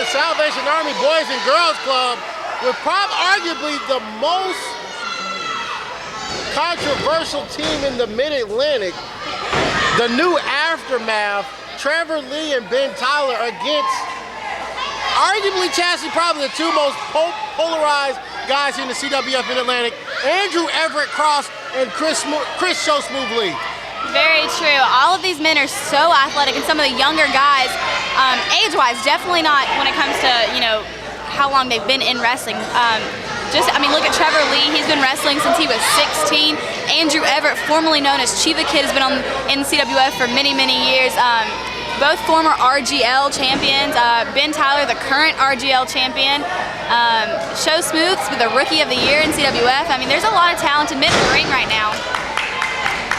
Salvation Army Boys and Girls Club with arguably the most controversial team in the Mid-Atlantic. The new aftermath, Trevor Lee and Ben Tyler against arguably, Chassie, probably the two most polarized guys in the CWF Mid-Atlantic, Andrew Everett Cross and Chris Show Smooth Lee. Very true. All of these men are so athletic, and some of the younger guys, age-wise, definitely not when it comes to, you know, how long they've been in wrestling. I mean, look at Trevor Lee. He's been wrestling since he was 16. Andrew Everett, formerly known as Chiva Kid, has been in CWF for many, many years. Both former RGL champions. Ben Tyler, the current RGL champion. Show Smooth's the Rookie of the Year in CWF. I mean, there's a lot of talented men in the ring right now.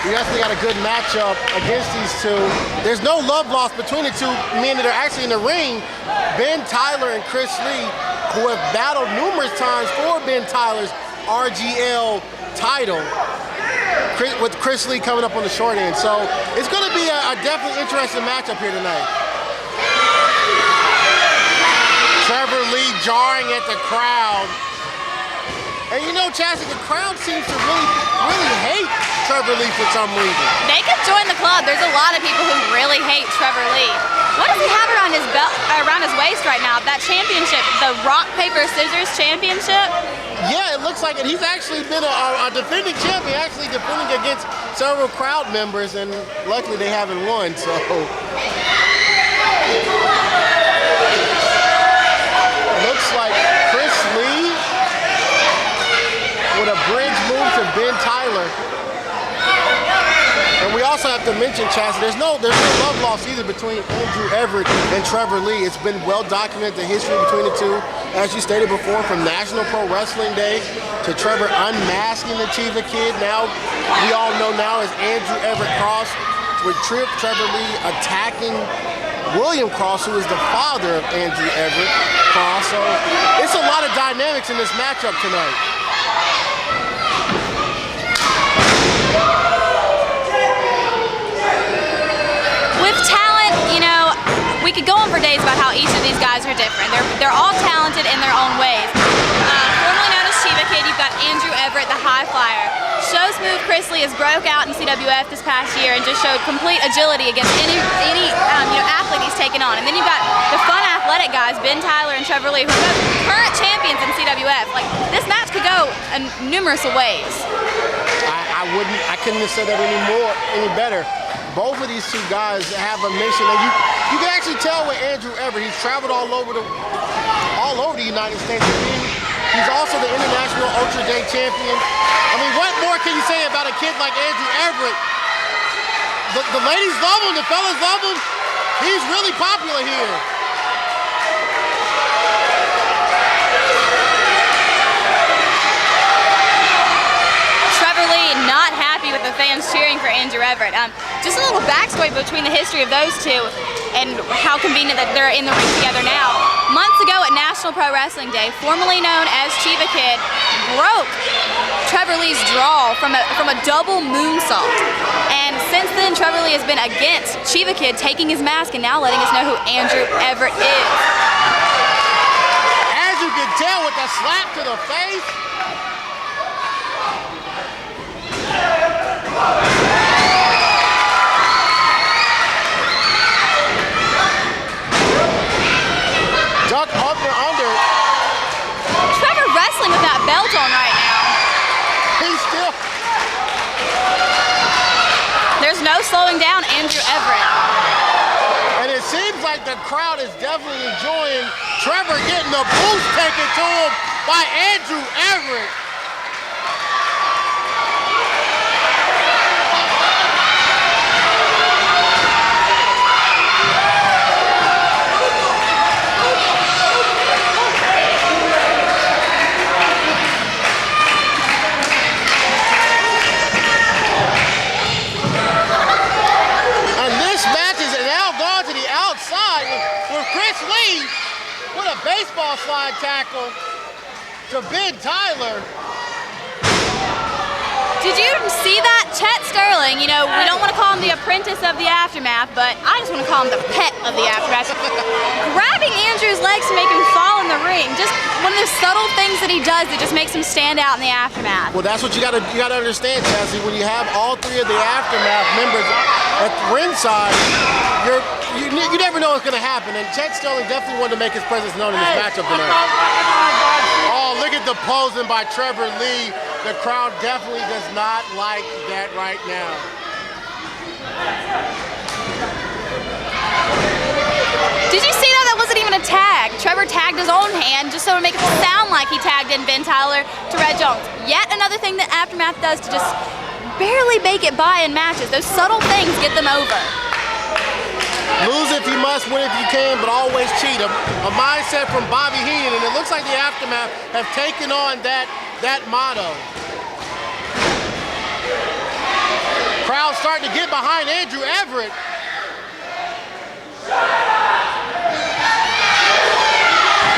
We definitely got a good matchup against these two. There's no love lost between the two men that are actually in the ring. Ben Tyler and Chris Lee, who have battled numerous times for Ben Tyler's RGL title, with Chris Lee coming up on the short end. So it's going to be a definitely interesting matchup here tonight. Trevor Lee jarring at the crowd. And you know, Chassie, the crowd seems to really hate Trevor Lee for some reason. They could join the club. There's a lot of people who really hate Trevor Lee. What does he have around his belt, around his waist right now? That championship, the rock, paper, scissors championship? Yeah, it looks like it. He's actually been a defending champion, actually defending against several crowd members, and luckily they haven't won, so. Looks like Chris Lee with a bridge move to Ben Tyler. And we also have to mention, Chassie, there's no love lost either between Andrew Everett and Trevor Lee. It's been well documented, the history between the two. As you stated before, from National Pro Wrestling Day to Trevor unmasking the Chiva Kid. Now, we all know now is Andrew Everett Cross, with Trevor Lee attacking William Cross, who is the father of Andrew Everett Cross. So it's a lot of dynamics in this matchup tonight. With talent, you know, we could go on for days about how each of these guys are different. They're all talented in their own ways. Formerly known as Chiva Kid, you've got Andrew Everett, the high flyer. Show Smooth Chris Lee has broke out in CWF this past year and just showed complete agility against any athlete he's taken on. And then you've got the fun athletic guys, Ben Tyler and Trevor Lee, who are both current champions in CWF. Like, this match could go in numerous ways. I couldn't have said that any better. Both of these two guys have a mission, and you can actually tell with Andrew Everett. He's traveled all over the United States. He's also the International Ultra Day champion. I mean, what more can you say about a kid like Andrew Everett? The ladies love him, the fellas love him. He's really popular here. Trevor Lee not happy with the fans cheering for Andrew Everett. Just a little backstory between the history of those two and how convenient that they're in the ring together now. Months ago at National Pro Wrestling Day, formerly known as Chiva Kid, broke Trevor Lee's draw from a double moonsault. And since then, Trevor Lee has been against Chiva Kid taking his mask and now letting us know who Andrew Everett is. As you can tell with the slap to the face. Duck up and under. Trevor wrestling with that belt on right now. He's still. There's no slowing down Andrew Everett. And it seems like the crowd is definitely enjoying Trevor getting the boost taken to him by Andrew Everett. Baseball slide tackle to Ben Tyler. Did you see that? Chet Sterling, you know, we don't want to call him the apprentice of the Aftermath, but I just want to call him the pet of the Aftermath. Grabbing Andrews' legs to make him fall in the ring. Just one of those subtle things that he does that just makes him stand out in the Aftermath. Well, that's what you gotta understand, Sassy. When you have all three of the Aftermath members at the ringside, you never know what's gonna happen. And Chet Sterling definitely wanted to make his presence known in this matchup tonight. Oh, look at the posing by Trevor Lee. The crowd definitely does not like that right now. Did you see that? That wasn't even a tag. Trevor tagged his own hand just so to make it sound like he tagged in Ben Tyler to Red Jones. Yet another thing that Aftermath does to just barely make it by in matches. Those subtle things get them over. Lose if you must, win if you can, but always cheat. A mindset from Bobby Heenan, and it looks like the Aftermath have taken on that motto. Crowd starting to get behind Andrew Everett.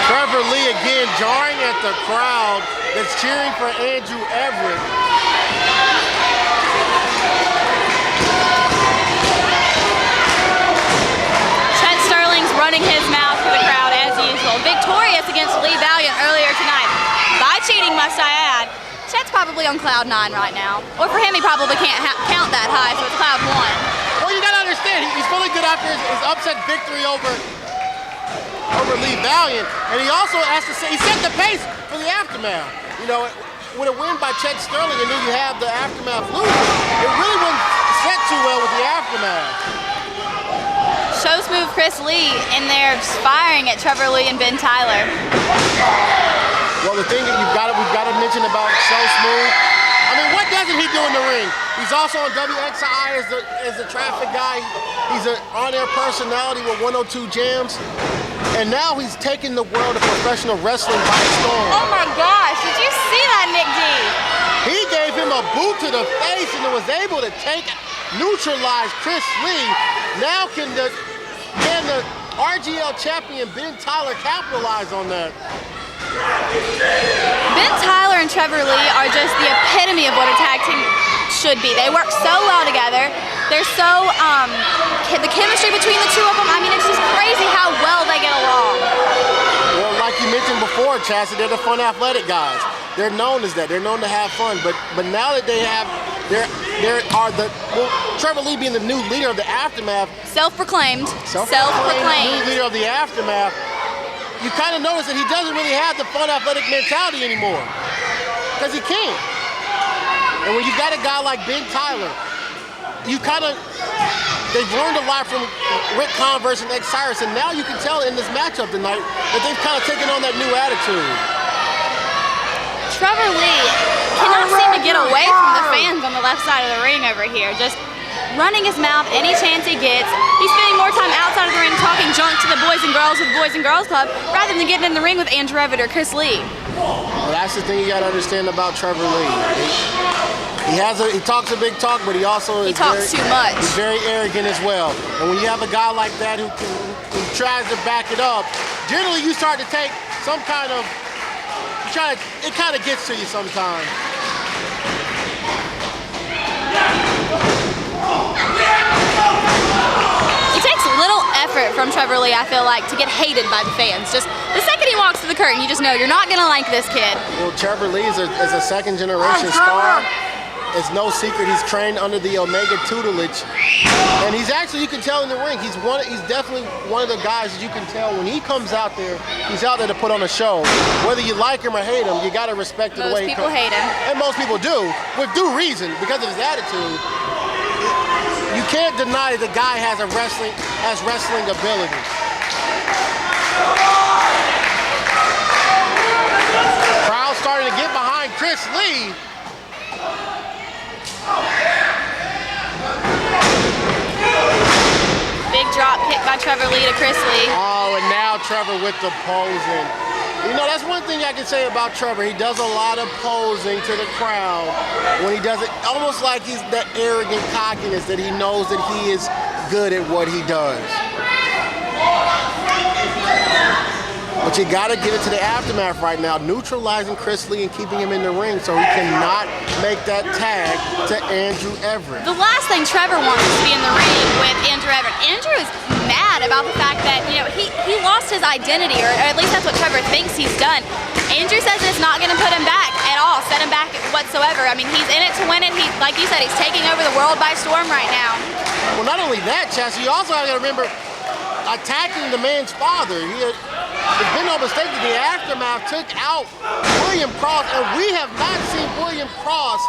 Trevor Lee again jarring at the crowd that's cheering for Andrew Everett. Chet Sterling's running his mouth for the crowd as usual. Victorious against Lee Valiant earlier tonight. By cheating, must I add. Chet's probably on cloud 9 right now. Or for him, he probably can't count that high, so it's cloud 1. Well, you gotta understand, he's feeling good after his upset victory over Lee Valiant, and he also has to say, he set the pace for the Aftermath. You know, with a win by Chet Sterling, and then you have the Aftermath losing, it really wouldn't set too well with the Aftermath. Show smooth Chris Lee in there just firing at Trevor Lee and Ben Tyler. Well, the thing that we've got to mention about Show Smooth, I mean, what doesn't he do in the ring? He's also on WXI as the traffic guy. He's an on-air personality with 102 Jams. And now he's taking the world of professional wrestling by storm. Oh my gosh, did you see that, Nick D? He gave him a boot to the face and was able to neutralize Chris Lee. Now can the RGL champion Ben Tyler capitalize on that? Ben Tyler and Trevor Lee are just the epitome of what a tag team should be. They work so well together. They're so, the chemistry between the two of them, I mean, it's just crazy how well they get along. Well, like you mentioned before, Chassie, they're the fun athletic guys. They're known as that. They're known to have fun. But now that they have, Trevor Lee being the new leader of the Aftermath. Self-proclaimed. New leader of the Aftermath. You kind of notice that he doesn't really have the fun athletic mentality anymore. Because he can't. And when you got a guy like Ben Tyler, they've learned a lot from Ric Converse and Osiris, and now you can tell in this matchup tonight that they've kind of taken on that new attitude. Trevor Lee cannot seem to get away from the fans on the left side of the ring over here. Just running his mouth any chance he gets. He's spending more time outside of the ring talking junk to the boys and girls with the Boys and Girls Club rather than getting in the ring with Andrew Everett or Chris Lee. Well, that's the thing you got to understand about Trevor Lee. He talks a big talk, but he also talks too much. He's very arrogant as well. And when you have a guy like that who tries to back it up, generally you start to take some kind of, it kind of gets to you sometimes. It takes little effort from Trevor Lee, I feel like, to get hated by the fans. Just the second he walks through the curtain, you just know you're not gonna like this kid. Well, Trevor Lee is a second generation star. It's no secret he's trained under the Omega tutelage, and he's actually, you can tell in the ring, he's definitely one of the guys that you can tell when he comes out there, he's out there to put on a show. Whether you like him or hate him, you got to respect the way he comes. Most people hate him. And most people do, with due reason, because of his attitude. You can't deny that the guy has wrestling ability. Crowd starting to get behind Chris Lee. Big drop kick by Trevor Lee to Chris Lee. Oh, and now Trevor with the posing. You know, that's one thing I can say about Trevor. He does a lot of posing to the crowd. When he does it, almost like he's that arrogant cockiness that he knows that he is good at what he does. But you got to get it to the aftermath right now, neutralizing Chris Lee and keeping him in the ring so he cannot make that tag to Andrew Everett. The last thing Trevor wants is to be in the ring with Andrew Everett. Andrew is mad about the fact that, you know, he lost his identity, or at least that's what Trevor thinks he's done. Andrew says it's not going to put him back at all, set him back whatsoever. I mean, he's in it to win it. He, like you said, he's taking over the world by storm right now. Well, not only that, Chas, you also got to remember attacking the man's father. It's been no mistake that the aftermath took out William Cross, and we have not seen William Cross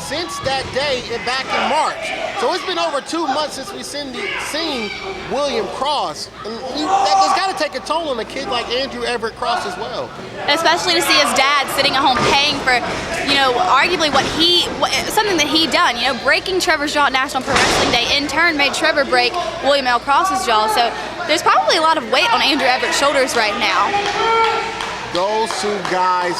since that day back in March. So it's been over 2 months since we've seen William Cross. And that's got to take a toll on a kid like Andrew Everett Cross as well. Especially to see his dad sitting at home paying for, you know, arguably something that he done, you know, breaking Trevor's jaw at National Pro Wrestling Day in turn made Trevor break William L. Cross's jaw. So there's probably a lot of weight on Andrew Everett's shoulders right now. Those two guys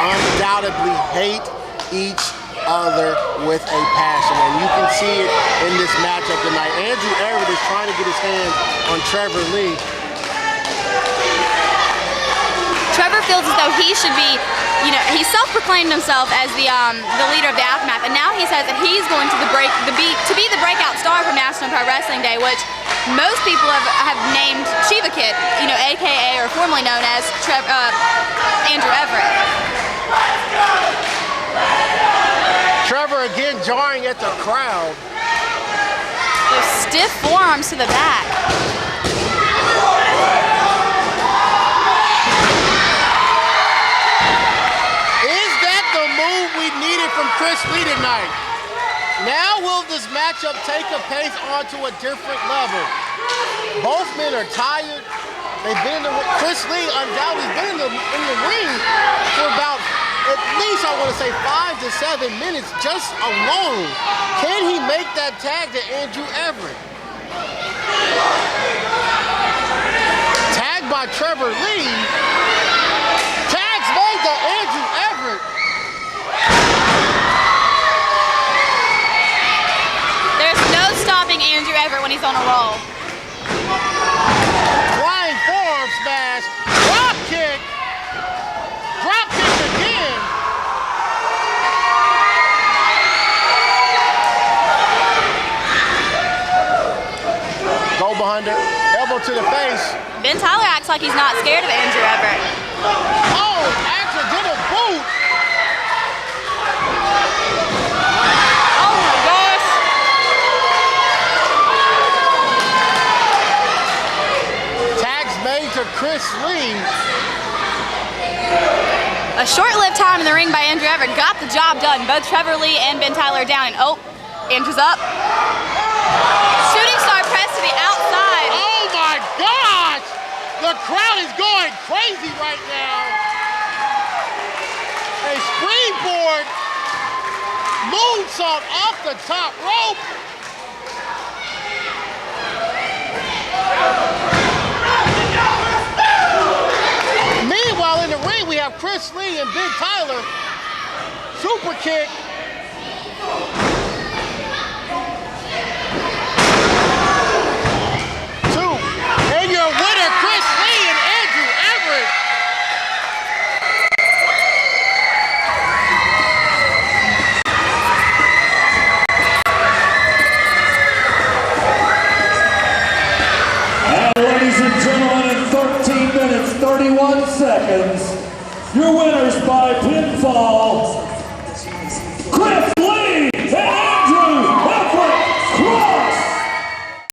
undoubtedly hate each other with a passion, and you can see it in this matchup tonight. Andrew Everett is trying to get his hands on Trevor Lee. Trevor feels as though he should be, you know, he self-proclaimed himself as the leader of the aftermath, and now he says that he's going to be the breakout star from National Pro Wrestling Day, which most people have named Shiva Kid, you know, AKA or formerly known as Andrew Everett. Trevor again jarring at the crowd. Those stiff forearms to the back. Is that the move we needed from Chris Lee tonight? Now will this matchup take a pace onto a different level? Both men are tired. They've been in the Chris Lee undoubtedly has been in the ring for about at least, I want to say, 5 to 7 minutes just alone. Can he make that tag to Andrew Everett? Tagged by Trevor Lee. Tags made to Andrew Everett. There's no stopping Andrew Everett when he's on a roll. Flying forearm smash. Drop kick. Drop kick again. Go behind it. Elbow to the face. Ben Tyler acts like he's not scared of Andrew Everett. Oh, accidental boot. Oh my gosh. Tags made to Chris Lee. A short-lived time in the ring by Andrew Everett got the job done. Both Trevor Lee and Ben Tyler down. And oh, Andrew's up. Shooting star press to the outside. Oh my gosh! The crowd is going crazy right now. A springboard moonsault off the top rope. Meanwhile, in the ring, we have Chris Lee and Ben Tyler. Super kick. And your winner, Chris Lee and Andrew Everett. And ladies and gentlemen, in 13 minutes, 31 seconds, your winners by pinfall, Chris